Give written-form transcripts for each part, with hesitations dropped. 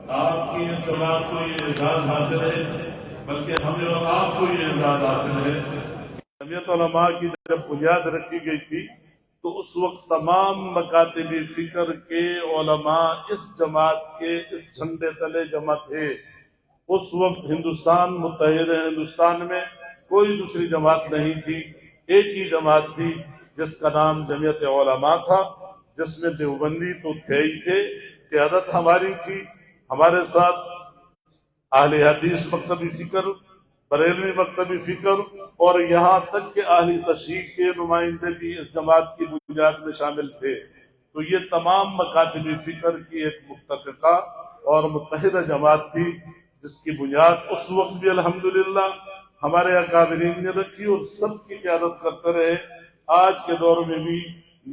آپ کی اس جماعت کو یہ اعزاز حاصل ہے، بلکہ ہمیں اور آپ کو یہ اعزاز حاصل ہے۔ جمعیت علماء کی جب بنیاد رکھی گئی تھی تو اس وقت تمام مکاتب فکر کے علماء اس جماعت کے اس جھنڈے تلے جمع تھے۔ اس وقت ہندوستان، متحدہ ہندوستان میں کوئی دوسری جماعت نہیں تھی، ایک ہی جماعت تھی جس کا نام جمعیت علماء تھا، جس میں دیوبندی تو تھے ہی تھے، قیادت ہماری تھی، ہمارے ساتھ اہل حدیث مکتبی فکر، بریلوی مکتبی فکر، اور یہاں تک کہ اہل تشیع کے نمائندے بھی اس جماعت کی بنیاد میں شامل تھے۔ تو یہ تمام مکاتب فکر کی ایک متفقہ اور متحدہ جماعت تھی، جس کی بنیاد اس وقت بھی الحمدللہ ہمارے اکابرین نے رکھی اور سب کی قیادت کرتے رہے۔ آج کے دور میں بھی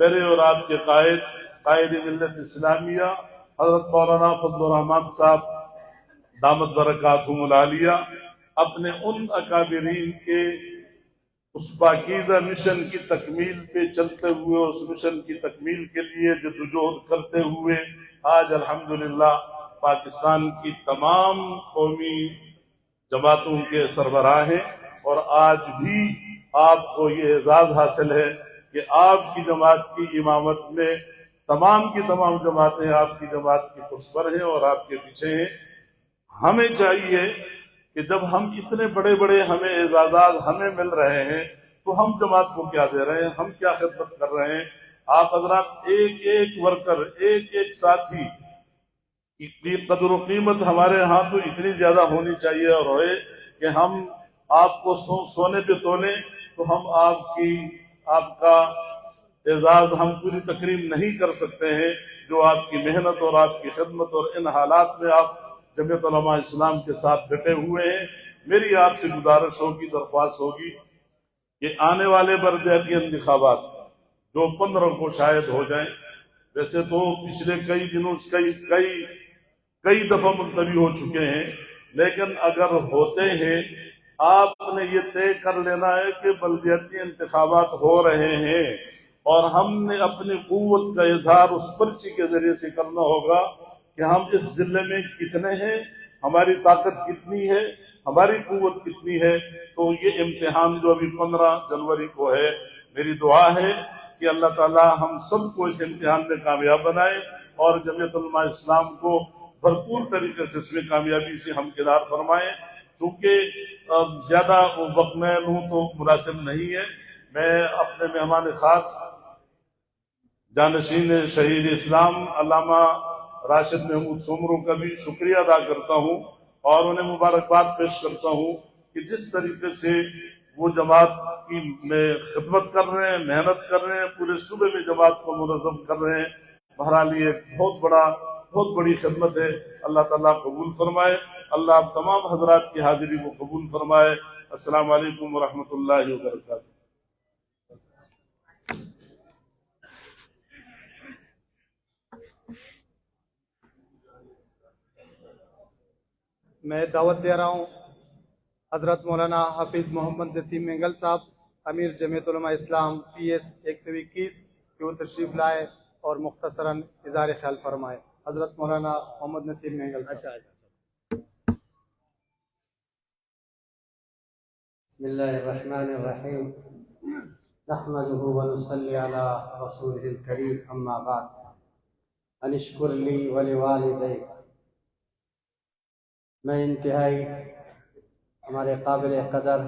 میرے اور آپ کے قائد ملت اسلامیہ حضرت مولانا فضل الرحمان صاحب دامت برکاتہم العالیہ اپنے ان اکابرین کے اس پاکیزہ مشن کی تکمیل پہ چلتے ہوئے، اس مشن کی تکمیل کے لیے جدوجہد کرتے ہوئے آج الحمدللہ پاکستان کی تمام قومی جماعتوں کے سربراہ ہیں، اور آج بھی آپ کو یہ اعزاز حاصل ہے کہ آپ کی جماعت کی امامت میں تمام کی تمام جماعتیں آپ کی جماعت کی پشت پر ہیں اور آپ کے پیچھے ہیں۔ ہمیں چاہیے کہ جب ہم اتنے بڑے بڑے ہمیں اعزازات ہمیں مل رہے ہیں تو ہم جماعت کو کیا دے رہے ہیں، ہم کیا خدمت کر رہے ہیں۔ آپ حضرات ایک ایک ورکر، ایک ایک ساتھی کی قدر و قیمت ہمارے ہاں تو اتنی زیادہ ہونی چاہیے اور ہوئے کہ ہم آپ کو سونے پہ تولیں تو ہم آپ کا اعزاز ہم پوری تقریب نہیں کر سکتے ہیں، جو آپ کی محنت اور آپ کی خدمت اور ان حالات میں آپ جمعیت علماء اسلام کے ساتھ ڈٹے ہوئے ہیں۔ میری آپ سے گزارش ہوگی، درخواست ہوگی کہ آنے والے بلدیاتی انتخابات جو 15 کو شاید ہو جائیں، ویسے تو پچھلے کئی دنوں کئی دفعہ ملتوی ہو چکے ہیں، لیکن اگر ہوتے ہیں آپ نے یہ طے کر لینا ہے کہ بلدیاتی انتخابات ہو رہے ہیں اور ہم نے اپنی قوت کا اظہار اس پرچی کے ذریعے سے کرنا ہوگا کہ ہم اس ضلع میں کتنے ہیں، ہماری طاقت کتنی ہے، ہماری قوت کتنی ہے۔ تو یہ امتحان جو ابھی 15 جنوری کو ہے، میری دعا ہے کہ اللہ تعالی ہم سب کو اس امتحان میں کامیاب بنائے اور جمعیت علماء اسلام کو بھرپور طریقے سے اس میں کامیابی سے ہمکنار فرمائیں۔ چونکہ زیادہ وقت میں لوں تو مناسب نہیں ہے، میں اپنے مہمان خاص جانشین شہید اسلام علامہ راشد محمود سومرو کا بھی شکریہ ادا کرتا ہوں اور انہیں مبارکباد پیش کرتا ہوں کہ جس طریقے سے وہ جماعت کی میں خدمت کر رہے ہیں، محنت کر رہے ہیں، پورے صوبے میں جماعت کو منظم کر رہے ہیں۔ بہرحال یہ ایک بہت بڑی خدمت ہے۔ اللہ تعالیٰ قبول فرمائے، اللہ آپ تمام حضرات کی حاضری کو قبول فرمائے۔ السلام علیکم ورحمۃ اللہ وبرکاتہ۔ میں دعوت دے رہا ہوں حضرت مولانا حافظ محمد نسیم مینگل صاحب، امیر جمعیت علماء اسلام PS 121 کہ وہ تشریف لائے اور مختصراً اظہار خیال فرمائے۔ حضرت مولانا محمد نسیم مینگل صاحب۔ بسم اللہ الرحمن الرحیم، نحمده ونصلی علی رسولہ الکریم، اما بعد، ان اشکر لی ولوالدی۔ میں انتہائی ہمارے قابل قدر،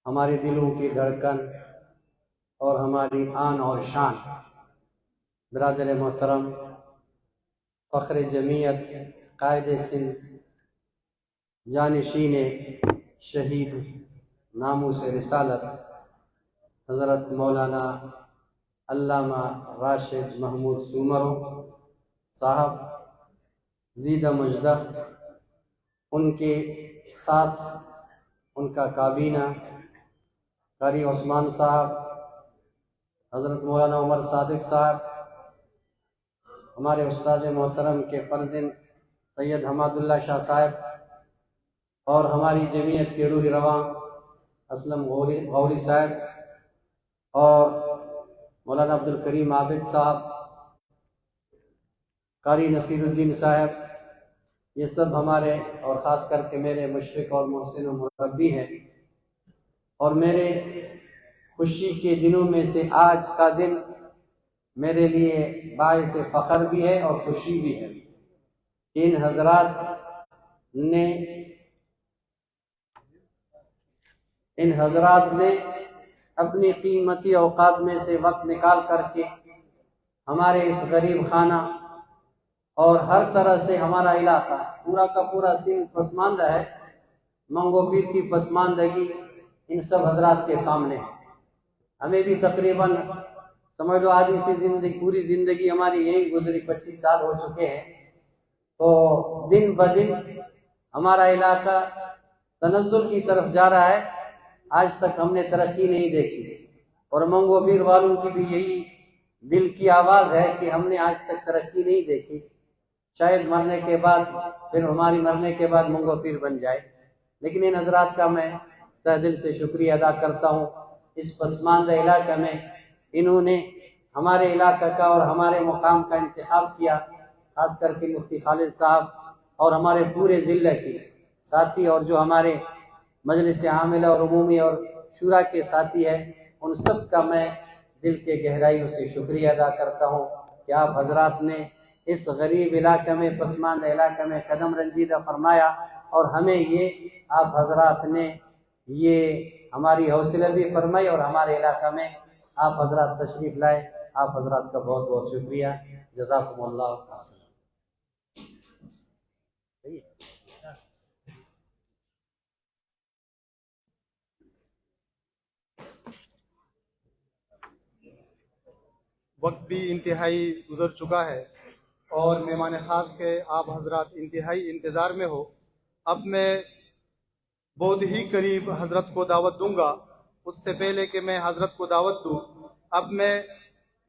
ہمارے دلوں کی دھڑکن اور ہماری آن اور شان برادر محترم، فخر جمعیت، قائد سندھ، جانشین شہید ناموس رسالت حضرت مولانا علامہ راشد محمود سومرو صاحب زیدہ مجدہ، ان کے ساتھ ان کا کابینہ، قاری عثمان صاحب، حضرت مولانا عمر صادق صاحب، ہمارے استاد محترم کے فرزند سید حماد اللہ شاہ صاحب، اور ہماری جمعیت کے روح رواں اسلم غوری صاحب، اور مولانا عبد الکریم عابد صاحب، قاری نصیر الدین صاحب، یہ سب ہمارے اور خاص کر کے میرے مشفق اور محسن و مربی ہیں، اور میرے خوشی کے دنوں میں سے آج کا دن میرے لیے باعث فخر بھی ہے اور خوشی بھی ہے۔ ان حضرات نے اپنی قیمتی اوقات میں سے وقت نکال کر کے ہمارے اس غریب خانہ اور ہر طرح سے ہمارا علاقہ پورا کا پورا سندھ پسماندہ ہے، منگو پیر کی پسماندگی ان سب حضرات کے سامنے ہے۔ ہمیں بھی تقریباً سمجھ لو آدھی سی زندگی، پوری زندگی ہماری یہی گزری، 25 سال ہو چکے ہیں، تو دن بدن ہمارا علاقہ تنزل کی طرف جا رہا ہے۔ آج تک ہم نے ترقی نہیں دیکھی، اور منگو پیر والوں کی بھی یہی دل کی آواز ہے کہ ہم نے آج تک ترقی نہیں دیکھی، شاید مرنے کے بعد، پھر ہماری مرنے کے بعد منگو پیر بن جائے۔ لیکن ان حضرات کا میں تہ دل سے شکریہ ادا کرتا ہوں۔ اس پسماندہ علاقہ میں انہوں نے ہمارے علاقہ کا اور ہمارے مقام کا انتخاب کیا، خاص کر کے مفتی خالد صاحب اور ہمارے پورے ضلع کے ساتھی، اور جو ہمارے مجلس عاملہ اور عمومی اور شورا کے ساتھی ہیں، ان سب کا میں دل کے گہرائیوں سے شکریہ ادا کرتا ہوں کہ آپ حضرات نے اس غریب علاقہ میں، پسماندہ علاقہ میں قدم رنجیدہ فرمایا، اور ہمیں یہ آپ حضرات نے یہ ہماری حوصلہ بھی فرمائی، اور ہمارے علاقہ میں آپ حضرات تشریف لائے۔ آپ حضرات کا بہت بہت شکریہ، جزاکم اللہ خیر۔ وقت بھی انتہائی گزر چکا ہے اور مہمان خاص کے آپ حضرات انتہائی انتظار میں ہو۔ اب میں بہت ہی قریب حضرت کو دعوت دوں گا۔ اس سے پہلے کہ میں حضرت کو دعوت دوں، اب میں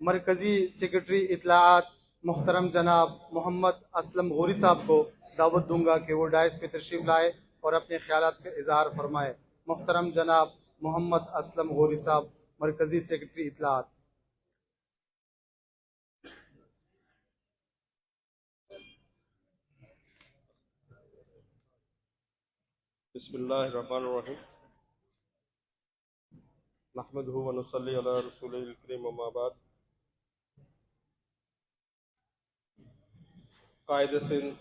مرکزی سیکرٹری اطلاعات محترم جناب محمد اسلم غوری صاحب کو دعوت دوں گا کہ وہ ڈائس پہ تشریف لائے اور اپنے خیالات کا اظہار فرمائے۔ محترم جناب محمد اسلم غوری صاحب، مرکزی سیکرٹری اطلاعات۔ بسم اللہ الرحمن الرحیم، نحمدہ ونصلی علی رسولہ الکریم، اما بعد۔ قائد سندھ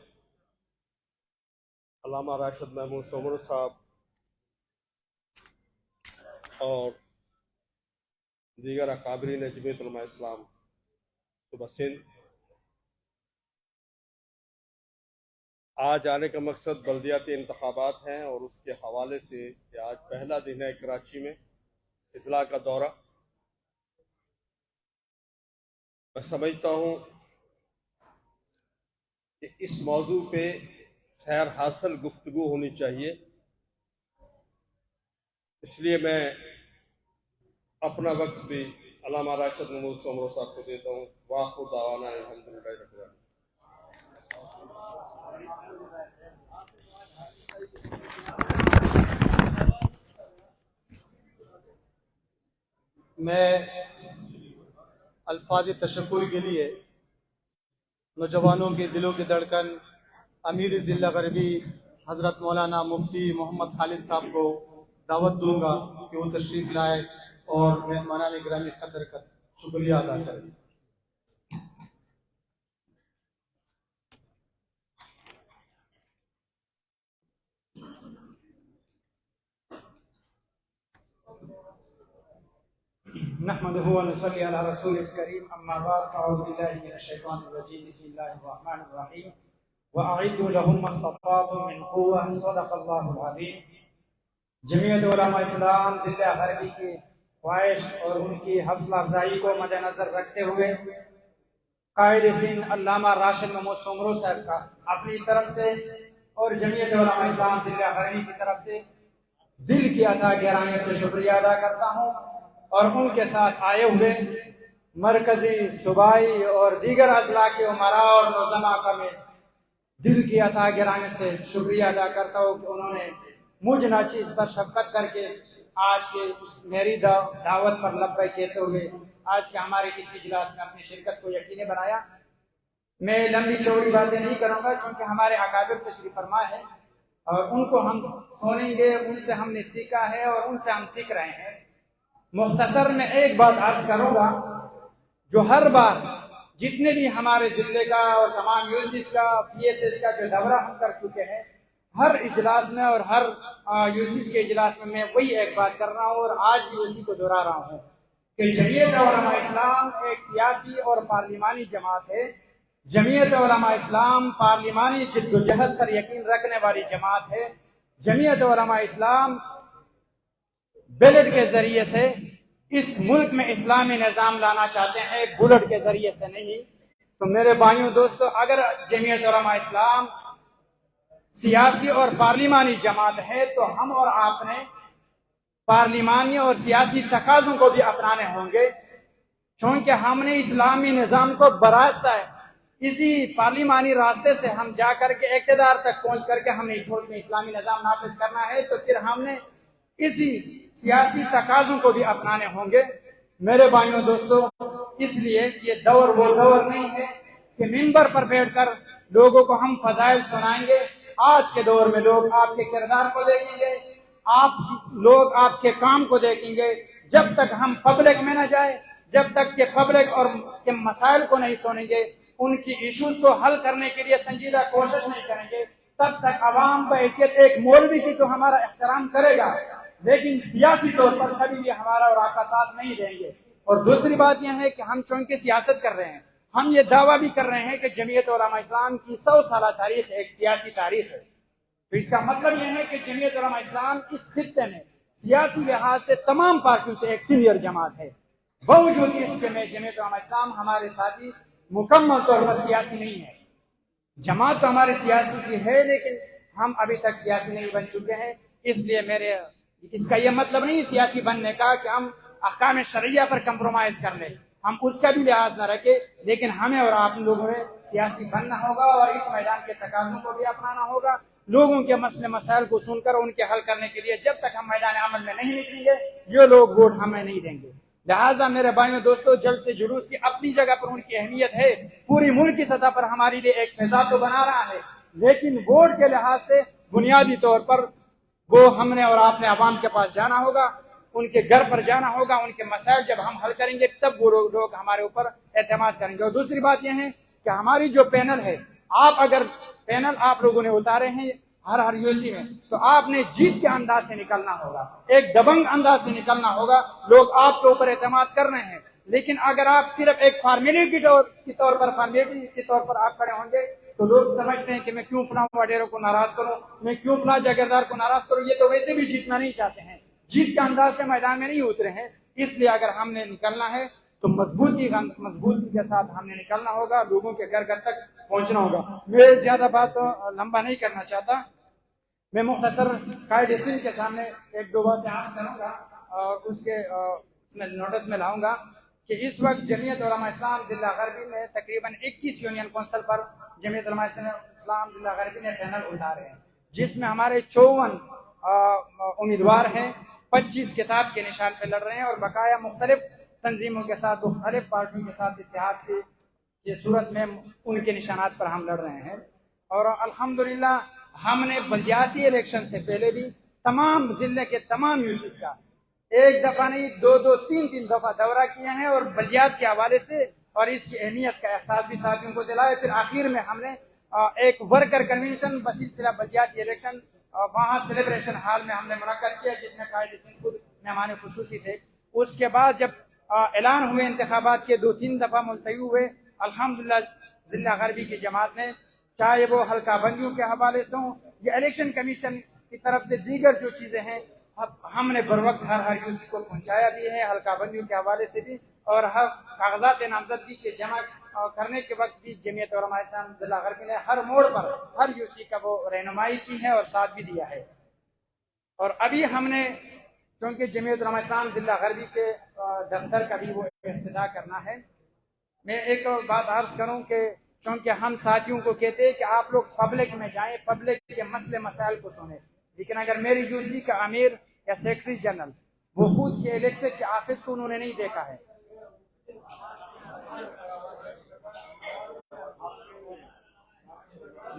علامہ راشد محمود سومرو صاحب اور دیگر اکابرین جمعیت علماء اسلام صوبہ سندھ، آج آنے کا مقصد بلدیاتی انتخابات ہیں، اور اس کے حوالے سے کہ آج پہلا دن ہے کراچی میں اضلاع کا دورہ۔ میں سمجھتا ہوں کہ اس موضوع پہ خیر حاصل گفتگو ہونی چاہیے، اس لیے میں اپنا وقت بھی علامہ راشد محمود سومرو صاحب کو دیتا ہوں۔ وآخر دعوانا الحمدللہ رب العالمین۔ میں الفاظ تشکر کے لیے نوجوانوں کے دلوں کی دھڑکن امیر ضلع غربی حضرت مولانا مفتی محمد خالد صاحب کو دعوت دوں گا کہ وہ تشریف لائے اور مہمانان گرامی قدر کا شکریہ ادا کریں۔ نحمده ونصلي على رسول الكريم، اما بعد، اعوذ بالله من الشيطان الرجيم، بسم الله الرحمن الرحيم، واعدوا لهم ما استطعتم من قوه، صدق الله العظيم۔ جمعیت علماء اسلام ضلع غربی کی خواہش اور ان کی حوصلہ افزائی کو مد نظر رکھتے ہوئے قائد سندھ علامہ راشد محمود سومرو صاحب کا اپنی طرف سے اور جمعیت علماء اسلام ضلع غربی کی طرف سے دل کی عطا گہرائیوں سے شکریہ ادا کرتا ہوں، اور ان کے ساتھ آئے ہوئے مرکزی، صوبائی اور دیگر اضلاع کے امراء اور نظماء کا میں دل کی عطا گہرائیوں سے شکریہ ادا کرتا ہوں کہ انہوں نے مجھ ناچیز پر شفقت کر کے آج کے اس میری دعوت پر لبیک کہتے ہوئے آج کے ہمارے اس اجلاس میں اپنی شرکت کو یقینی بنایا۔ میں لمبی چوڑی باتیں نہیں کروں گا چونکہ ہمارے اکابر تشریف فرما ہے اور ان کو ہم سنیں گے، ان سے ہم نے سیکھا ہے اور ان سے ہم سیکھ رہے ہیں۔ مختصر میں ایک بات عرض کروں گا، جو ہر بار جتنے بھی ہمارے ضلع کا اور تمام یونیورسٹیز کا پی ایس ایس کا جو دورہ ہم کر چکے ہیں، ہر اجلاس میں اور ہر یونیورسٹی کے اجلاس میں وہی ایک بات کر رہا ہوں اور آج بھی اسی کو دہرا رہا ہوں کہ جمعیت علماء اسلام ایک سیاسی اور پارلیمانی جماعت ہے۔ جمعیت علماء اسلام پارلیمانی جد و جہد پر یقین رکھنے والی جماعت ہے۔ جمعیت علماء اسلام بیلٹ کے ذریعے سے اس ملک میں اسلامی نظام لانا چاہتے ہیں، بلٹ کے ذریعے سے نہیں۔ تو میرے بھائیوں دوستو، اگر جمعیت علماء اسلام سیاسی اور پارلیمانی جماعت ہے تو ہم اور آپ نے پارلیمانی اور سیاسی تقاضوں کو بھی اپنانے ہوں گے، چونکہ ہم نے اسلامی نظام کو براستہ ہے اسی پارلیمانی راستے سے ہم جا کر کے اقتدار تک پہنچ کر کے ہم نے اس ملک میں اسلامی نظام نافذ کرنا ہے، تو پھر ہم نے اسی سیاسی تقاضوں کو بھی اپنانے ہوں گے۔ میرے بھائیوں دوستو، اس لیے یہ دور وہ دور نہیں ہے کہ منبر پر بیٹھ کر لوگوں کو ہم فضائل سنائیں گے۔ آج کے دور میں لوگ آپ کے کردار کو دیکھیں گے، لوگ آپ کے کام کو دیکھیں گے۔ جب تک ہم پبلک میں نہ جائیں، جب تک کہ پبلک اور کے مسائل کو نہیں سنیں گے، ان کی ایشوز کو حل کرنے کے لیے سنجیدہ کوشش نہیں کریں گے، تب تک عوام بحیثیت ایک مولوی کی تو ہمارا احترام کرے گا، لیکن سیاسی طور پر کبھی بھی ہمارا اور آپ کا ساتھ نہیں دیں گے۔ اور دوسری بات یہ ہے کہ ہم چونکہ سیاست کر رہے ہیں، ہم یہ دعویٰ بھی کر رہے ہیں کہ جمعیت علماء اسلام کی 100 سالہ تاریخ ایک سیاسی تاریخ ہے۔ تو اس کا مطلب یہ ہے کہ جمعیت علماء اسلام اس خطے میں سیاسی لحاظ سے تمام پارٹیوں سے ایک سینئر جماعت ہے۔ باوجود اس کے میں جمعیت علماء اسلام ہمارے ساتھی مکمل طور پر سیاسی نہیں ہے۔ جماعت تو ہمارے سیاسی کی ہے لیکن ہم ابھی تک سیاسی نہیں بن چکے ہیں، اس لیے اس کا یہ مطلب نہیں سیاسی بننے کا کہ ہم احکام شرعیہ پر کمپرومائز کر لیں، ہم اس کا بھی لحاظ نہ رکھیں، لیکن ہمیں اور آپ لوگوں نے سیاسی بننا ہوگا اور اس میدان کے تقاضوں کو بھی اپنانا ہوگا۔ لوگوں کے مسئلے مسائل کو سن کر ان کے حل کرنے کے لیے جب تک ہم میدان عمل میں نہیں نکلیں گے، یہ لوگ ووٹ ہمیں نہیں دیں گے۔ لہٰذا میرے بھائیوں دوستو، جلد سے جلوس کی اپنی جگہ پر ان کی اہمیت ہے، پوری ملک کی سطح پر ہمارے لیے ایک فضا تو بنا رہا ہے، لیکن ووٹ کے لحاظ سے بنیادی طور پر وہ ہم نے اور آپ نے عوام کے پاس جانا ہوگا، ان کے گھر پر جانا ہوگا، ان کے مسائل جب ہم حل کریں گے تب وہ لوگ ہمارے اوپر اعتماد کریں گے۔ اور دوسری بات یہ ہے کہ ہماری جو پینل ہے، اگر پینل آپ لوگوں نے اتارے ہیں ہر یونیورسٹی میں، تو آپ نے جیت کے انداز سے نکلنا ہوگا، ایک دبنگ انداز سے نکلنا ہوگا۔ لوگ آپ کے اوپر اعتماد کر رہے ہیں، لیکن اگر آپ صرف ایک فارمیلٹی کے طور پر آپ کھڑے ہوں گے تو لوگ سمجھتے ہیں کہ میں کیوں فلاں وڈیروں کو ناراض کروں، میں کیوں فلاں جاگیردار کو ناراض کروں، یہ تو ویسے بھی جیتنا نہیں چاہتے ہیں، جیت کے انداز سے میدان میں نہیں اترے ہیں۔ اس لیے اگر ہم نے نکلنا ہے تو مضبوطی کے ساتھ ہم نے نکلنا ہوگا، لوگوں کے گھر تک پہنچنا ہوگا۔ میں زیادہ بات لمبا نہیں کرنا چاہتا، میں مختصر قائد سندھ کے سامنے ایک دو باتیں عرض کروں گا اور اس میں نوٹس میں لاؤں گا کہ اس وقت جمعیت علماء اسلام ضلع غربی میں تقریباً 21 یونین کونسل پر جمعیت علماء اسلام ضلع غربی نے پینل اتارے ہیں، جس میں ہمارے 54 امیدوار ہیں، 25 کتاب کے نشان پہ لڑ رہے ہیں اور بقایا مختلف تنظیموں کے ساتھ، مختلف پارٹیوں کے ساتھ اتحاد کی صورت میں ان کے نشانات پر ہم لڑ رہے ہیں۔ اور الحمدللہ ہم نے بلدیاتی الیکشن سے پہلے بھی تمام ضلع کے تمام یونیورسٹیز کا ایک دفعہ نہیں دو تین دفعہ دورہ کیے ہیں اور بلدیات کے حوالے سے اور اس کی اہمیت کا احساس بھی ساتھیوں کو دلایا۔ پھر آخر میں ہم نے ایک ورکر کنونشن بسلسلہ بلدیاتی الیکشن وہاں سیلیبریشن ہال میں ہم نے منعقد کیا، جس میں قائد سندھ خود مہمان خصوصی تھے۔ اس کے بعد جب اعلان ہوئے انتخابات کے 2-3 دفعہ ملتوی ہوئے، الحمدللہ ضلع غربی کی جماعت نے، چاہے وہ حلقہ بندیوں کے حوالے سے ہوں یا الیکشن کمیشن کی طرف سے دیگر جو چیزیں ہیں، ہم نے بر وقت ہر یونیورسٹی کو پہنچایا بھی ہے، حلقہ بندیوں کے حوالے سے بھی، اور ہر کاغذات نامزدگی کے جمع کرنے کے وقت بھی جمعیت علماء اسلام ضلع غربی نے ہر موڑ پر ہر یونیورسٹی کا وہ رہنمائی کی ہے اور ساتھ بھی دیا ہے۔ اور ابھی ہم نے چونکہ جمعیت علماء اسلام ضلع غربی کے دفتر کا بھی وہ افتتاح کرنا ہے، میں ایک بات عرض کروں کہ چونکہ ہم ساتھیوں کو کہتے ہیں کہ آپ لوگ پبلک میں جائیں، پبلک کے مسئلے مسائل کو سنیں، لیکن اگر میری یونیورسٹی کا امیر یا سیکرٹری جنرل وہ خود کے الیکٹڈ کے آفس کو انہوں نے نہیں دیکھا ہے، تو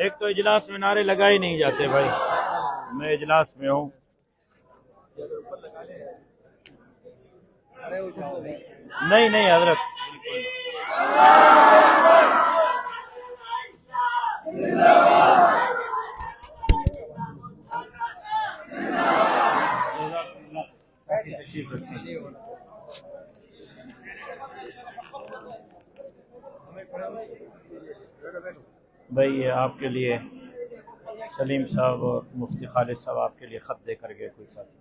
ایک تو اجلاس میں نعرے لگائے نہیں جاتے بھائی، میں اجلاس میں ہوں. نہیں حضرت. تشریف رکھیں. بھائی یہ آپ کے لیے سلیم صاحب اور مفتی خالد صاحب آپ کے لیے خط دے کر گئے کوئی ساتھی.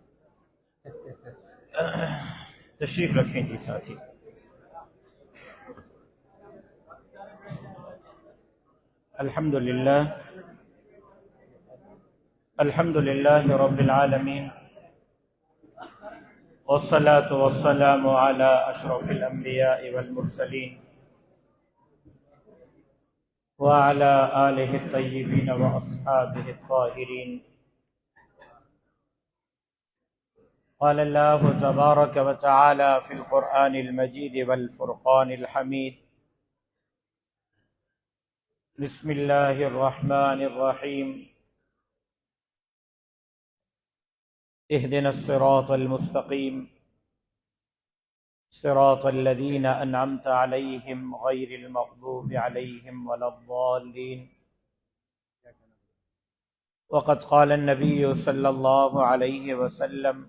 تشریف رکھیں جی ساتھی. الحمد للہ رب العالمین والصلاة والسلام على اشرف الانبیاء والمرسلین وعلى آلہ الطیبین واصحابہ الطاہرین. قال اللہ تبارک وتعالی فی القرآن المجید والفرقان الحمید. بسم اللہ الرحمن الرحیم. اهدنا الصراط المستقیم صراط الذین انعمت علیہم غیر المغضوب علیہم ولا الضالین. وقد قال النبی صلی اللہ علیہ وسلم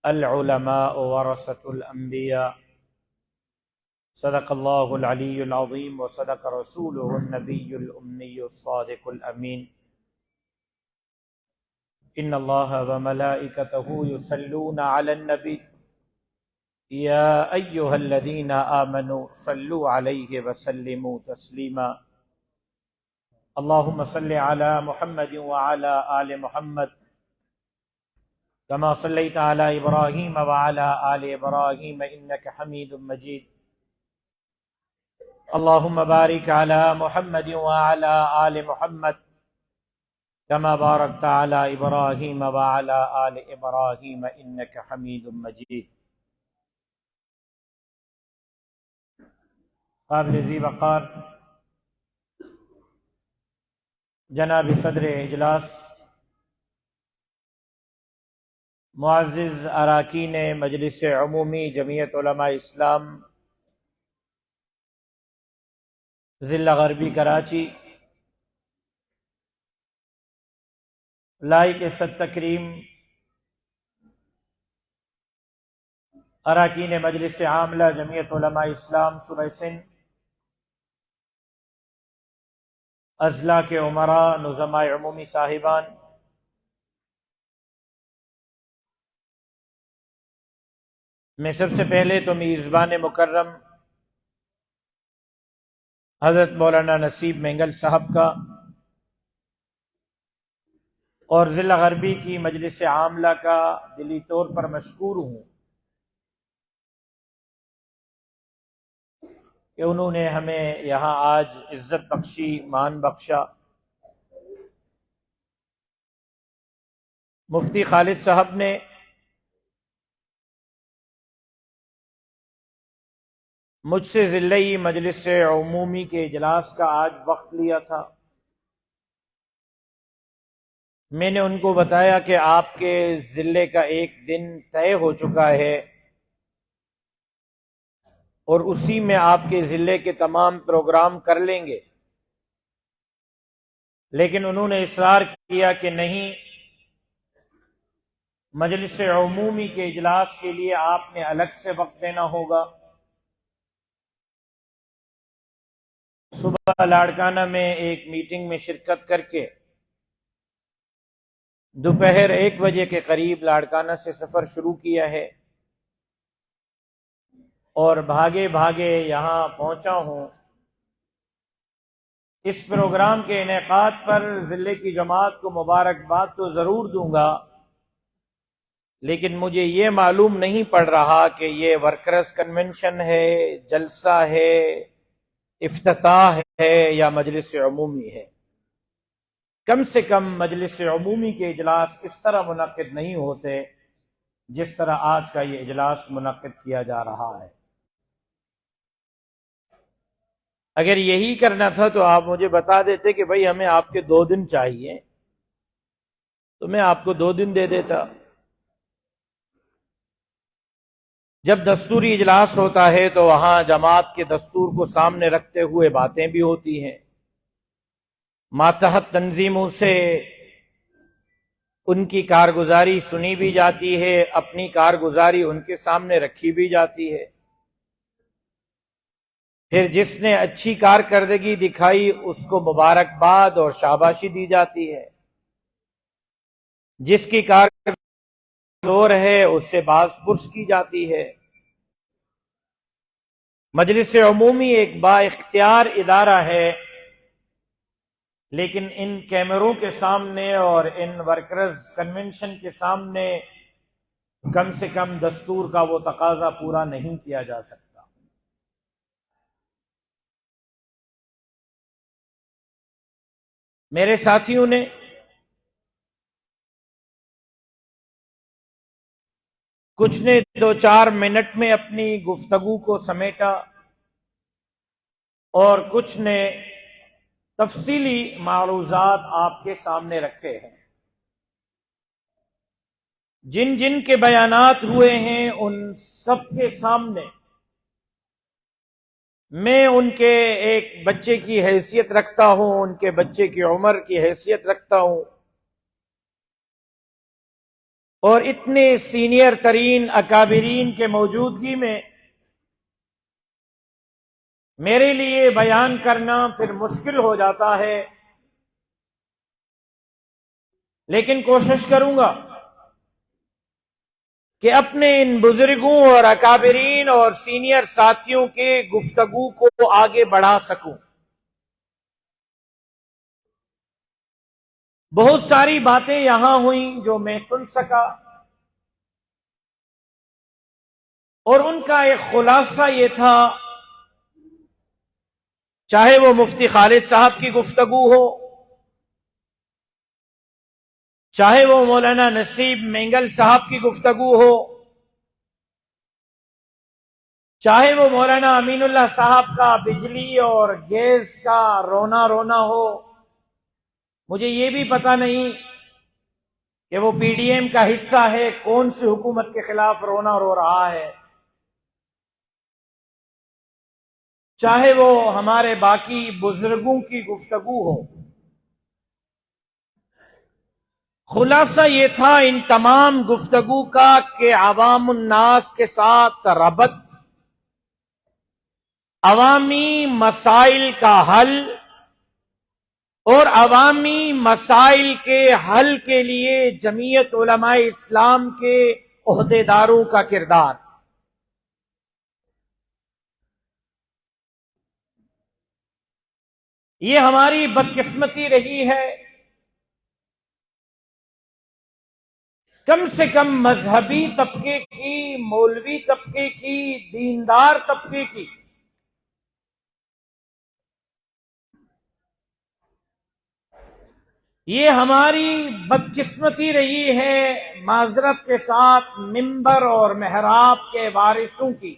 العلماء ورثة الانبیاء. صدق اللہ العلی العظیم وصدق رسولہ النبی الأمی الصادق الامین. ان اللہ وملائکتہ یصلون علی النبی یا ایہا الذین آمنوا صلوا علیہ وسلموا تسلیما. اللہم صل علی محمد وعلی آل محمد کما صلیت علی ابراہیم وعلی آل ابراہیم انک حمید مجید. اللہم بارک علی محمد وعلی آل محمد کما بارکت علی ابراہیم وعلی آل ابراہیم انک حمید مجید. قابل ذی وقار جناب صدر اجلاس، معزز اراکین مجلس عمومی جمعیت علماء اسلام ضلع غربی کراچی، لائق صد تکریم اراکین مجلس عاملہ جمعیت علماء اسلام صوبہ سندھ، اضلاع کے عمراء، نظماء عمومی صاحبان، میں سب سے پہلے تو میزبان مکرم حضرت مولانا نصیب مینگل صاحب کا اور ضلع غربی کی مجلس عاملہ کا دلی طور پر مشکور ہوں کہ انہوں نے ہمیں یہاں آج عزت بخشی، مان بخشا. مفتی خالد صاحب نے مجھ سے ضلعی مجلس عمومی کے اجلاس کا آج وقت لیا تھا. میں نے ان کو بتایا کہ آپ کے ضلع کا ایک دن طے ہو چکا ہے اور اسی میں آپ کے ضلع کے تمام پروگرام کر لیں گے، لیکن انہوں نے اصرار کیا کہ نہیں، مجلس عمومی کے اجلاس کے لیے آپ نے الگ سے وقت دینا ہوگا. صبح لاڑکانہ میں ایک میٹنگ میں شرکت کر کے دوپہر 1 بجے کے قریب لاڑکانہ سے سفر شروع کیا ہے اور بھاگے بھاگے یہاں پہنچا ہوں. اس پروگرام کے انعقاد پر ضلع کی جماعت کو مبارکباد تو ضرور دوں گا، لیکن مجھے یہ معلوم نہیں پڑ رہا کہ یہ ورکرز کنونشن ہے، جلسہ ہے، افتتاح ہے یا مجلس عمومی ہے. کم سے کم مجلس عمومی کے اجلاس اس طرح منعقد نہیں ہوتے جس طرح آج کا یہ اجلاس منعقد کیا جا رہا ہے. اگر یہی کرنا تھا تو آپ مجھے بتا دیتے کہ بھائی ہمیں آپ کے 2 دن چاہیے، تو میں آپ کو 2 دن دے دیتا۔ جب دستوری اجلاس ہوتا ہے تو وہاں جماعت کے دستور کو سامنے رکھتے ہوئے باتیں بھی ہوتی ہیں، ماتحت تنظیموں سے ان کی کارگزاری سنی بھی جاتی ہے، اپنی کارگزاری ان کے سامنے رکھی بھی جاتی ہے، پھر جس نے اچھی کارکردگی دکھائی اس کو مبارکباد اور شاباشی دی جاتی ہے، جس کی کارکردگی کمزور ہے اس سے باز پرس کی جاتی ہے۔ مجلس عمومی ایک با اختیار ادارہ ہے، لیکن ان کیمروں کے سامنے اور ان ورکرز کنونشن کے سامنے کم سے کم دستور کا وہ تقاضا پورا نہیں کیا جا سکتا۔ میرے ساتھیوں نے کچھ نے 2-4 منٹ میں اپنی گفتگو کو سمیٹا اور کچھ نے تفصیلی معروضات آپ کے سامنے رکھے ہیں۔ جن جن کے بیانات ہوئے ہیں ان سب کے سامنے میں ان کے ایک بچے کی حیثیت رکھتا ہوں، ان کے بچے کی عمر کی حیثیت رکھتا ہوں، اور اتنے سینئر ترین اکابرین کے موجودگی میں میرے لیے بیان کرنا پھر مشکل ہو جاتا ہے، لیکن کوشش کروں گا کہ اپنے ان بزرگوں اور اکابرین اور سینئر ساتھیوں کے گفتگو کو آگے بڑھا سکوں۔ بہت ساری باتیں یہاں ہوئیں جو میں سن سکا، اور ان کا ایک خلاصہ یہ تھا، چاہے وہ مفتی خالد صاحب کی گفتگو ہو، چاہے وہ مولانا نصیب مینگل صاحب کی گفتگو ہو، چاہے وہ مولانا امین اللہ صاحب کا بجلی اور گیس کا رونا رونا ہو۔ مجھے یہ بھی پتہ نہیں کہ وہ پی ڈی ایم کا حصہ ہے، کون سی حکومت کے خلاف رونا رو رہا ہے، چاہے وہ ہمارے باقی بزرگوں کی گفتگو ہو۔ خلاصہ یہ تھا ان تمام گفتگو کا کہ عوام الناس کے ساتھ ربط، عوامی مسائل کا حل اور عوامی مسائل کے حل کے لیے جمعیت علماء اسلام کے عہدیداروں کا کردار۔ یہ ہماری بدقسمتی رہی ہے، کم سے کم مذہبی طبقے کی، مولوی طبقے کی، دیندار طبقے کی، یہ ہماری بدقسمتی رہی ہے معذرت کے ساتھ منبر اور محراب کے وارثوں کی۔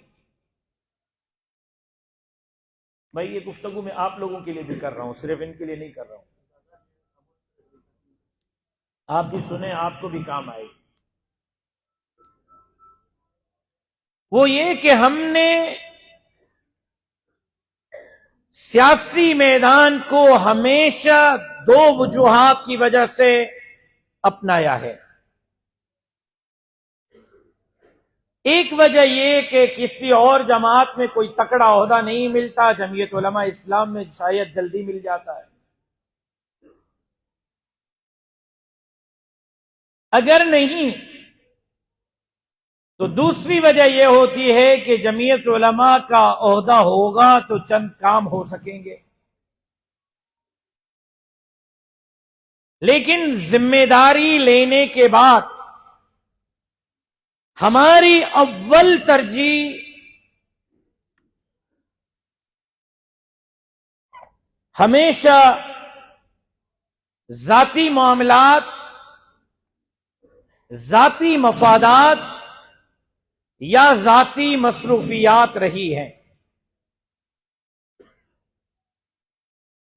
بھائی یہ گفتگو میں آپ لوگوں کے لیے بھی کر رہا ہوں، صرف ان کے لیے نہیں کر رہا ہوں، آپ بھی سنیں، آپ کو بھی کام آئے گی۔ وہ یہ کہ ہم نے سیاسی میدان کو ہمیشہ 2 وجوہات کی وجہ سے اپنایا ہے۔ ایک وجہ یہ کہ کسی اور جماعت میں کوئی تکڑا عہدہ نہیں ملتا، جمعیت علماء اسلام میں شاید جلدی مل جاتا ہے۔ اگر نہیں تو دوسری وجہ یہ ہوتی ہے کہ جمعیت علماء کا عہدہ ہوگا تو چند کام ہو سکیں گے، لیکن ذمہ داری لینے کے بعد ہماری اول ترجیح ہمیشہ ذاتی معاملات، ذاتی مفادات یا ذاتی مصروفیات رہی ہے۔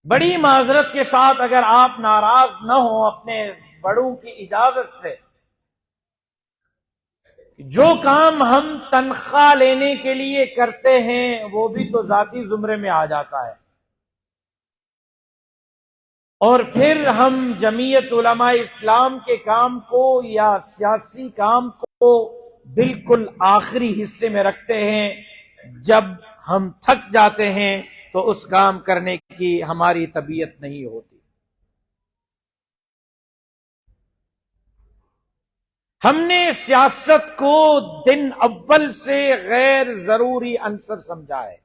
بڑی معذرت کے ساتھ اگر آپ ناراض نہ ہوں اپنے بڑوں کی اجازت سے، جو کام ہم تنخواہ لینے کے لیے کرتے ہیں وہ بھی تو ذاتی زمرے میں آ جاتا ہے، اور پھر ہم جمعیت علماء اسلام کے کام کو یا سیاسی کام کو بالکل آخری حصے میں رکھتے ہیں۔ جب ہم تھک جاتے ہیں تو اس کام کرنے کی ہماری طبیعت نہیں ہوتی۔ ہم نے سیاست کو دن اول سے غیر ضروری عنصر سمجھا ہے۔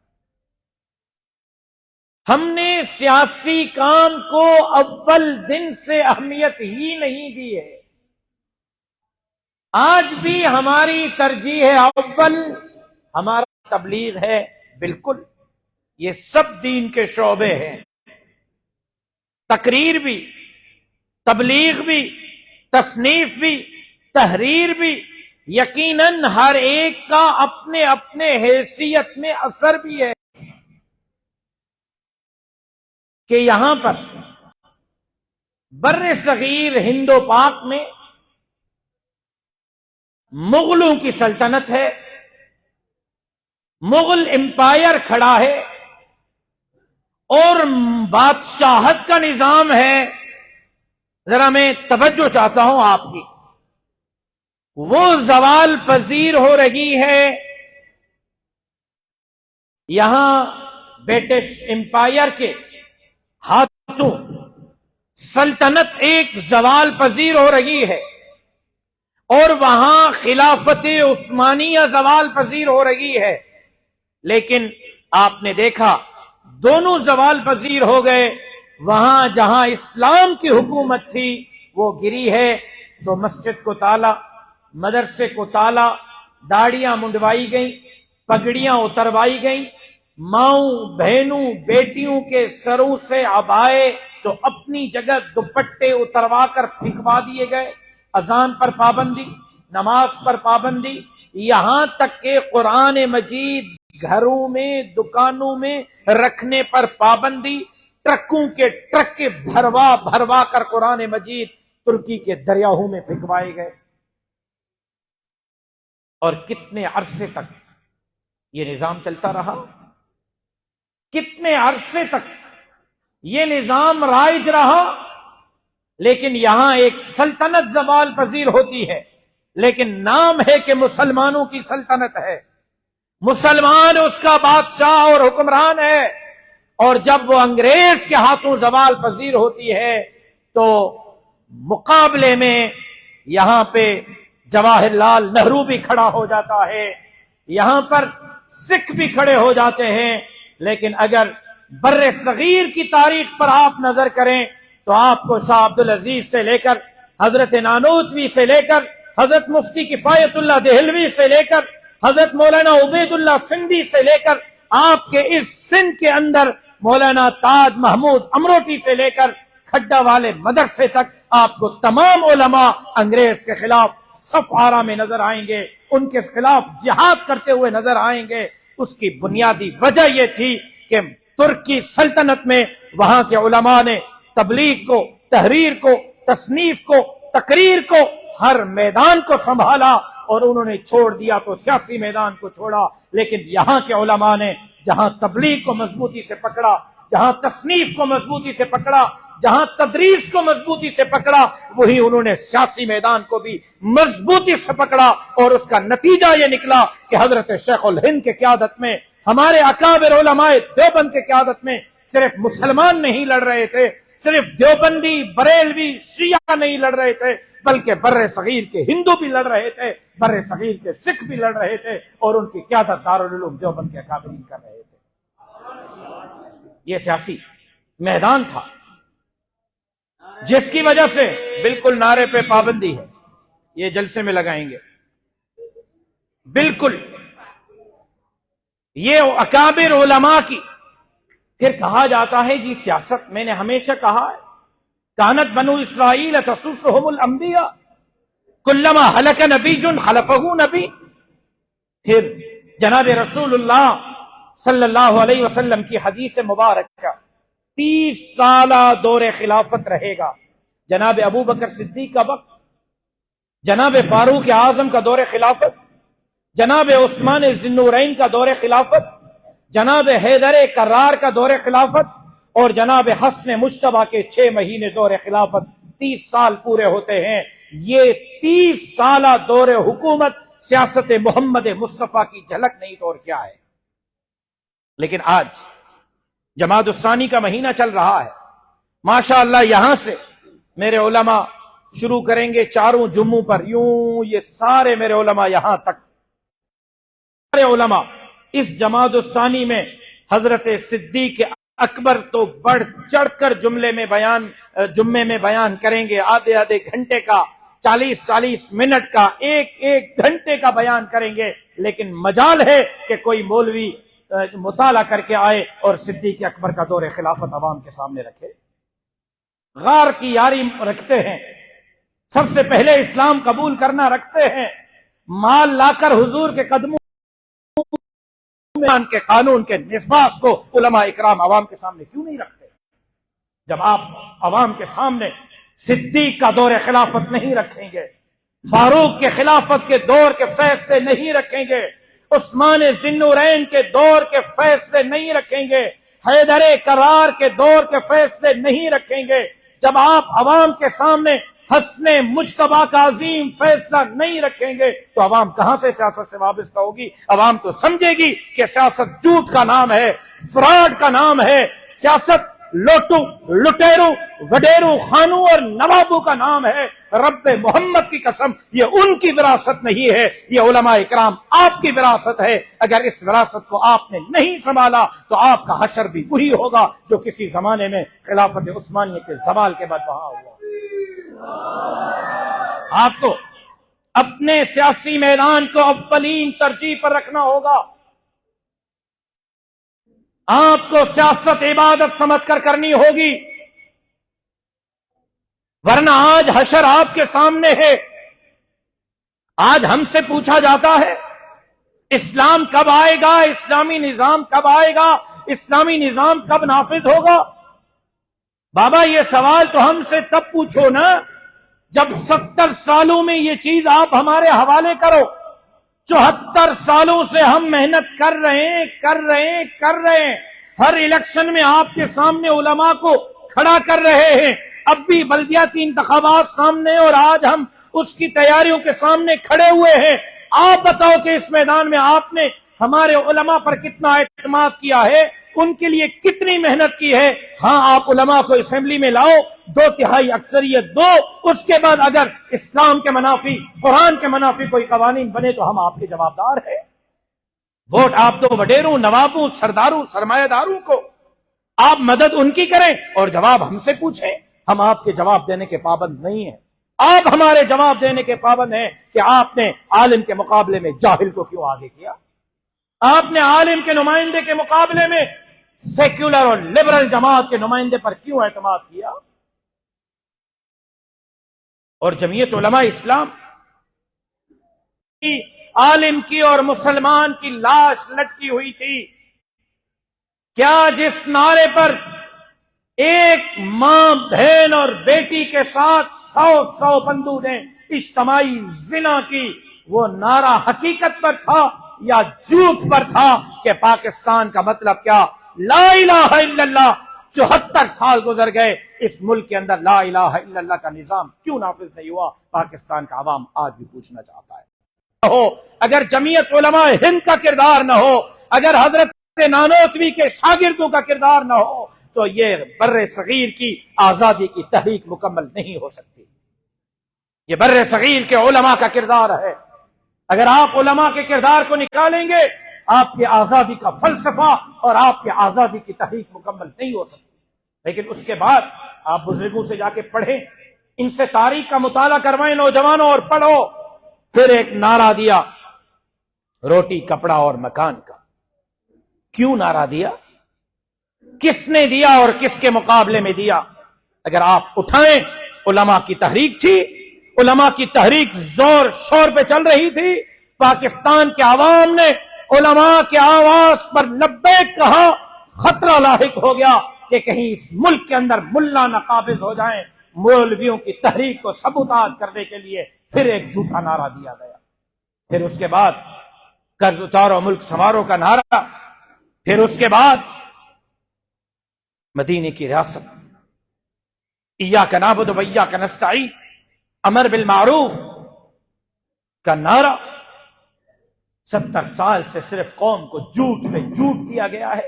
ہم نے سیاسی کام کو اول دن سے اہمیت ہی نہیں دی ہے۔ آج بھی ہماری ترجیح ہے اول ہمارا تبلیغ ہے، بالکل یہ سب دین کے شعبے ہیں، تقریر بھی، تبلیغ بھی، تصنیف بھی، تحریر بھی، یقیناً ہر ایک کا اپنے اپنے حیثیت میں اثر بھی ہے کہ یہاں پر بر صغیر ہند و پاک میں مغلوں کی سلطنت ہے، مغل امپائر کھڑا ہے اور بادشاہت کا نظام ہے۔ ذرا میں توجہ چاہتا ہوں آپ کی، وہ زوال پذیر ہو رہی ہے۔ یہاں برٹش امپائر کے ہاتھوں سلطنت ایک زوال پذیر ہو رہی ہے، اور وہاں خلافت عثمانیہ زوال پذیر ہو رہی ہے، لیکن آپ نے دیکھا دونوں زوال پذیر ہو گئے۔ وہاں جہاں اسلام کی حکومت تھی وہ گری ہے، تو مسجد کو تالا، مدرسے کو تالا، داڑیاں منڈوائی گئیں، پگڑیاں اتروائی گئیں، ماؤں بہنوں بیٹیوں کے سروں سے عبائے تو اپنی جگہ دوپٹے اتروا کر پھینکوا دیے گئے، اذان پر پابندی، نماز پر پابندی، یہاں تک کہ قرآن مجید گھروں میں دکانوں میں رکھنے پر پابندی، ٹرکوں کے ٹرک بھروا بھروا کر قرآن مجید ترکی کے دریاؤں میں پھینکوائے گئے۔ اور کتنے عرصے تک یہ نظام چلتا رہا، کتنے عرصے تک یہ نظام رائج رہا، لیکن یہاں ایک سلطنت زوال پذیر ہوتی ہے، لیکن نام ہے کہ مسلمانوں کی سلطنت ہے، مسلمان اس کا بادشاہ اور حکمران ہے، اور جب وہ انگریز کے ہاتھوں زوال پذیر ہوتی ہے تو مقابلے میں یہاں پہ جواہر لال نہرو بھی کھڑا ہو جاتا ہے، یہاں پر سکھ بھی کھڑے ہو جاتے ہیں۔ لیکن اگر بر صغیر کی تاریخ پر آپ نظر کریں تو آپ کو شاہ عبد العزیز سے لے کر حضرت نانوتوی سے لے کر حضرت مفتی کفایت اللہ دہلوی سے لے کر حضرت مولانا عبید اللہ سندھی سے لے کر آپ کے اس سندھ کے اندر مولانا تاج محمود امروٹی سے لے کر کھڈا والے مدرسے تک آپ کو تمام علماء انگریز کے خلاف صف آرا میں نظر آئیں گے، ان کے خلاف جہاد کرتے ہوئے نظر آئیں گے۔ اس کی بنیادی وجہ یہ تھی کہ ترکی سلطنت میں وہاں کے علماء نے تبلیغ کو، تحریر کو، تصنیف کو، تقریر کو، ہر میدان کو سنبھالا، اور انہوں نے چھوڑ دیا تو سیاسی میدان کو چھوڑا۔ لیکن یہاں کے علماء نے جہاں تبلیغ کو مضبوطی سے پکڑا، جہاں تصنیف کو مضبوطی سے پکڑا، جہاں تدریس کو مضبوطی سے پکڑا، وہی انہوں نے سیاسی میدان کو بھی مضبوطی سے پکڑا، اور اس کا نتیجہ یہ نکلا کہ حضرت شیخ الہند کے قیادت میں، ہمارے اکابر علماء دیوبند کے قیادت میں صرف مسلمان نہیں لڑ رہے تھے، صرف دیوبندی بریلوی شیعہ نہیں لڑ رہے تھے، بلکہ بر صغیر کے ہندو بھی لڑ رہے تھے، بر صغیر کے سکھ بھی لڑ رہے تھے، اور ان کی قیادت دارالعلوم دیوبند کے اکابرین کر رہے تھے۔ یہ سیاسی میدان تھا جس کی وجہ سے بالکل نعرے پہ پابندی ہے، یہ جلسے میں لگائیں گے، بالکل یہ اکابر علماء کی۔ پھر کہا جاتا ہے جی سیاست، میں نے ہمیشہ کہا ہے کانت بنو اسرائیل تسوسهم الانبیاء کلما ہلک نبی خلفہ نبی۔ پھر جناب رسول اللہ صلی اللہ علیہ وسلم کی حدیث مبارکہ 30 سالہ دور خلافت رہے گا. جناب ابو بکر صدیق کا وقت، جناب فاروق اعظم کا دور خلافت، جناب عثمان ذی النورین کا دور خلافت، جناب حیدر کرار کا دور خلافت اور جناب حسن مجتبیٰ کے 6 مہینے دور خلافت. 30 سال پورے ہوتے ہیں. یہ 30 سالہ دور حکومت سیاست محمد مصطفیٰ کی جھلک نہیں تو اور کیا ہے. لیکن آج جمادی الثانی کا مہینہ چل رہا ہے. ماشاءاللہ یہاں سے میرے علماء شروع کریں گے 4 جمعوں پر، یوں یہ سارے میرے علماء یہاں تک سارے علماء اس جمادی الثانی میں حضرت صدیق اکبر تو بڑھ چڑھ کر جمعے میں بیان کریں گے. آدھے گھنٹے کا، 40 منٹ کا، ایک گھنٹے کا بیان کریں گے. لیکن مجال ہے کہ کوئی مولوی مطالعہ کر کے آئے اور صدیق اکبر کا دور خلافت عوام کے سامنے رکھے. غار کی یاری رکھتے ہیں، سب سے پہلے اسلام قبول کرنا رکھتے ہیں، مال لا کر حضور کے قدموں کے قانون کے نفاذ کو علماء اکرام عوام کے سامنے کیوں نہیں رکھتے؟ جب آپ عوام کے سامنے صدیق کا دور خلافت نہیں رکھیں گے، فاروق کے خلافت کے دور کے فیصلے نہیں رکھیں گے، عثمان ذی النورین کے دور کے فیصلے نہیں رکھیں گے، حیدر کرار کے دور کے فیصلے نہیں رکھیں گے، جب آپ عوام کے سامنے حسن مجتبیٰ کا عظیم فیصلہ نہیں رکھیں گے تو عوام کہاں سے سیاست سے وابستہ ہوگی؟ عوام تو سمجھے گی کہ سیاست جھوٹ کا نام ہے، فراڈ کا نام ہے، سیاست لٹیروں وڈیروں خانوں اور نوابوں کا نام ہے. رب محمد کی قسم یہ ان کی وراثت نہیں ہے، یہ علماء اکرام آپ کی وراثت ہے. اگر اس وراثت کو آپ نے نہیں سنبھالا تو آپ کا حشر بھی وہی ہوگا جو کسی زمانے میں خلافت عثمانیہ کے زوال کے بعد وہاں ہوا. آپ کو اپنے سیاسی میدان کو اولین ترجیح پر رکھنا ہوگا. آپ کو سیاست عبادت سمجھ کر کرنی ہوگی، ورنہ آج حشر آپ کے سامنے ہے. آج ہم سے پوچھا جاتا ہے اسلام کب آئے گا، اسلامی نظام کب آئے گا، اسلامی نظام کب نافذ ہوگا. بابا یہ سوال تو ہم سے تب پوچھو نا جب 70 سالوں میں یہ چیز آپ ہمارے حوالے کرو. 74 سالوں سے ہم محنت کر رہے ہیں. ہر الیکشن میں آپ کے سامنے علماء کو کھڑا کر رہے ہیں. اب بھی بلدیاتی انتخابات سامنے اور آج ہم اس کی تیاریوں کے سامنے کھڑے ہوئے ہیں. آپ بتاؤ کہ اس میدان میں آپ نے ہمارے علماء پر کتنا اعتماد کیا ہے، ان کے لیے کتنی محنت کی ہے. ہاں آپ علماء کو اسمبلی میں لاؤ، 2/3 اکثریت دو، اس کے بعد اگر اسلام کے منافی، قرآن کے منافی کوئی قوانین بنے تو ہم آپ کے جوابدار ہیں. ووٹ آپ دو وڈیروں، نوابوں، سرداروں، سرمایہ داروں کو. آپ مدد ان کی کریں اور جواب ہم سے پوچھیں. ہم آپ کے جواب دینے کے پابند نہیں ہیں. آپ ہمارے جواب دینے کے پابند ہیں کہ آپ نے عالم کے مقابلے میں جاہل کو کیوں آگے کیا، آپ نے عالم کے نمائندے کے مقابلے میں سیکولر اور لبرل جماعت کے نمائندے پر کیوں اعتماد کیا. اور جمعیت علماء اسلام عالم کی اور مسلمان کی لاش لٹکی ہوئی تھی. کیا جس نعرے پر ایک ماں بہن اور بیٹی کے ساتھ 100 بندوں نے اجتماعی زنا کی، وہ نعرہ حقیقت پر تھا یا جھوٹ پر تھا کہ پاکستان کا مطلب کیا؟ لا الہ الا اللہ. 74 سال گزر گئے، اس ملک کے اندر لا الہ الا اللہ کا نظام کیوں نافذ نہیں ہوا؟ پاکستان کا عوام آج بھی پوچھنا چاہتا ہے. اگر جمعیت علماء ہند کا کردار نہ ہو، اگر حضرت نانوتوی کے شاگردوں کا کردار نہ ہو تو یہ بر صغیر کی آزادی کی تحریک مکمل نہیں ہو سکتی. یہ بر صغیر کے علماء کا کردار ہے. اگر آپ علماء کے کردار کو نکالیں گے آپ کی آزادی کا فلسفہ اور آپ کی آزادی کی تحریک مکمل نہیں ہو سکتی. لیکن اس کے بعد آپ بزرگوں سے جا کے پڑھیں، ان سے تاریخ کا مطالعہ کروائیں نوجوانوں اور پڑھو. پھر ایک نعرہ دیا روٹی کپڑا اور مکان کا. کیوں نعرہ دیا؟ کس نے دیا اور کس کے مقابلے میں دیا؟ اگر آپ اٹھائیں، علماء کی تحریک تھی، علماء کی تحریک زور شور پہ چل رہی تھی. پاکستان کے عوام نے علماء کے آواز پر لبیک کہا، خطرہ لاحق ہو گیا. کہ کہیں اس ملک کے اندر ملا نہ قابض ہو جائیں۔ مولویوں کی تحریک کو سبوتاژ کرنے کے لیے پھر ایک جھوٹا نعرہ دیا گیا، پھر اس کے بعد قرض اتارو ملک سنوارو کا نعرہ، پھر اس کے بعد مدینے کی ریاست، ایاک نعبد و ایاک نستعین، امر بالمعروف کا نعرہ۔ 70 سال سے صرف قوم کو جھوٹ پہ جھوٹ دیا گیا ہے،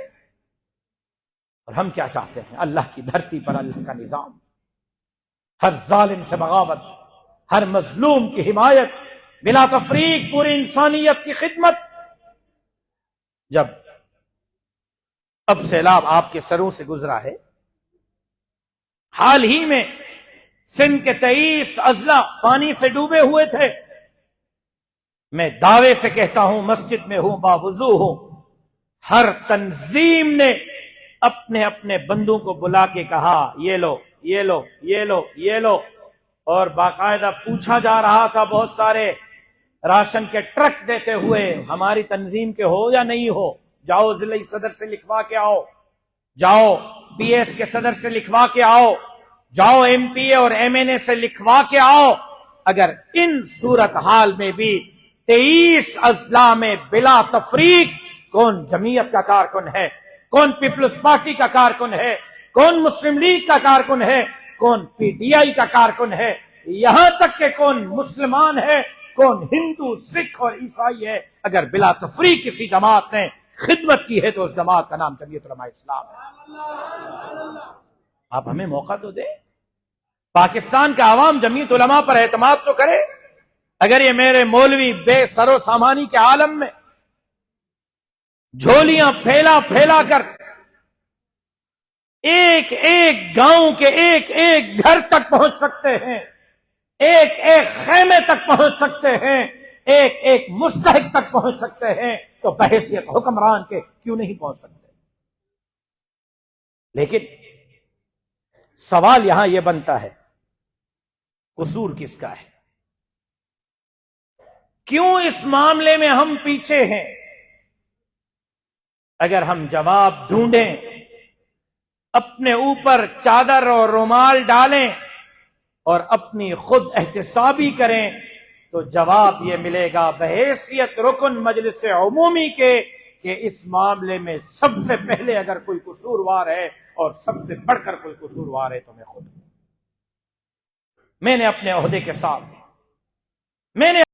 اور ہم کیا چاہتے ہیں؟ اللہ کی دھرتی پر اللہ کا نظام، ہر ظالم سے بغاوت، ہر مظلوم کی حمایت، بلا تفریق پوری انسانیت کی خدمت۔ جب اب سیلاب آپ کے سروں سے گزرا ہے، حال ہی میں سندھ کے 23 اضلاع پانی سے ڈوبے ہوئے تھے، میں دعوے سے کہتا ہوں، مسجد میں ہوں، باوضو ہوں، ہر تنظیم نے اپنے اپنے بندوں کو بلا کے کہا یہ لو یہ لو یہ لو یہ لو، اور باقاعدہ پوچھا جا رہا تھا بہت سارے راشن کے ٹرک دیتے ہوئے، ہماری تنظیم کے ہو یا نہیں ہو، جاؤ ضلعی صدر سے لکھوا کے آؤ، جاؤ پی ایس کے صدر سے لکھوا کے آؤ، جاؤ ایم پی اے اور ایم این اے سے لکھوا کے آؤ۔ اگر ان صورتحال میں بھی 23 اضلاع میں بلا تفریق کون جمعیت کا کارکن ہے، کون پیپلز پارٹی کا کارکن ہے، کون مسلم لیگ کا کارکن ہے، کون پی ٹی آئی کا کارکن ہے، یہاں تک کہ کون مسلمان ہے، کون ہندو، سکھ اور عیسائی ہے، اگر بلا تفریق کسی جماعت نے خدمت کی ہے تو اس جماعت کا نام جمعیت علماء اسلام ہے۔ آپ ہمیں موقع تو دیں، پاکستان کا عوام جمعیت علماء پر اعتماد تو کرے۔ اگر یہ میرے مولوی بے سر و سامانی کے عالم میں جھولیاں پھیلا پھیلا کر ایک ایک گاؤں کے ایک ایک گھر تک پہنچ سکتے ہیں، ایک ایک خیمے تک پہنچ سکتے ہیں، ایک ایک مستحق تک پہنچ سکتے ہیں، تو بحیثیت حکمران کے کیوں نہیں پہنچ سکتے؟ لیکن سوال یہاں یہ بنتا ہے، قصور کس کا ہے؟ کیوں اس معاملے میں ہم پیچھے ہیں؟ اگر ہم جواب ڈھونڈیں، اپنے اوپر چادر اور رومال ڈالیں اور اپنی خود احتسابی کریں تو جواب یہ ملے گا بحیثیت رکن مجلس عمومی کے کہ اس معاملے میں سب سے پہلے اگر کوئی قصوروار ہے اور سب سے بڑھ کر کوئی قصوروار ہے تو میں خود ہوں۔ میں نے اپنے عہدے کے ساتھ میں نے